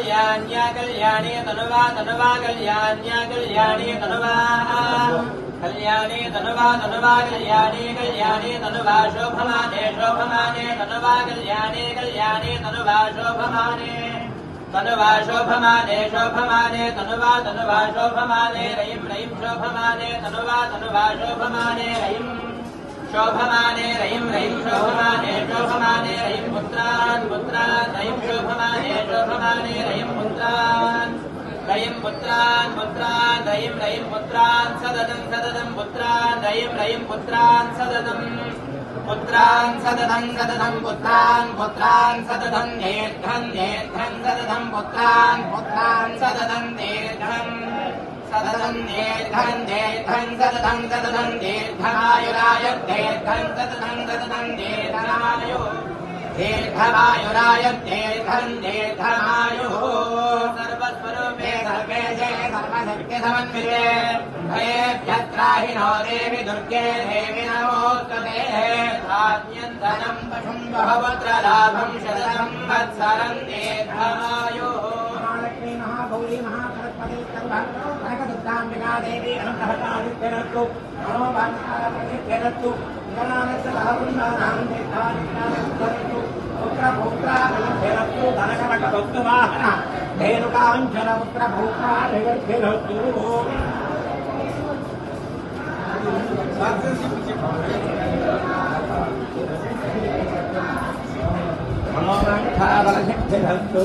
कल्याण्या कल्याणे तनुवा तनुवा कल्याण्या कल्याणे तनुवा कल्याणे तनुवा तनुवा कल्याणे कल्याणे तनुवा शोभमाने शोभमाने तनुवा कल्याणे कल्याणे तनुवा शोभमाने तनुवा शोभमाने शोभमाने तनुवा तनुवा शोभमाने रयिं रयिं शोभमाने तनुवा तनुवा शोभमाने रयिं शोभमाने रयिं रयिं शोभमाने शोभमाने रयिं पुत्रान् पुत्रान् रयिं शोभमाने शोभमाने रयिं पुत्रान् रयिं पुत्रान् पुत्रान् रयिं रयिं पुत्रान् सददं सददं पुत्रान् रयिं रयिं पुत्रान् सददं पुत्रान् सददं सददं पुत्रान् पुत्रान् सददं दीर्घं दीर्घं सददं पुत्रान् पुत्रान् सददं दीर्घं सददं दीर्घं दीर्घं सददं सददं दीर्घमायुराय दीर्घं सददं सददं दीर्घमायुः दीर्घमायुराय दीर्घं दीर्घमायुः सर्वस्वरूपे सर्वेशे सर्वशक्तिसमन्विते भयेभ्यत्राहिनो देवि दुर्गे देवि नमोस्तुते धान्यन्तनं पशुं बहुपुत्रलाभं शततं वत्सरं दीर्घमायुः महालक्ष्मी महागौरी महासरस्वती कनकदुर्गाम्बिका देवी अनुग्रहकारित्यरस्तु मनोभाग्यरस्तु गणानन्दवृन्दानां तीर्थादित्यादित्यरस्तु पुत्रभौत्रादित्यरस्तु धनकनकवस्तुवाहन धेनुकाञ्चन पुत्रभौत्रादित्यरस्तु मनोनाथाबलशक्तिरस्तु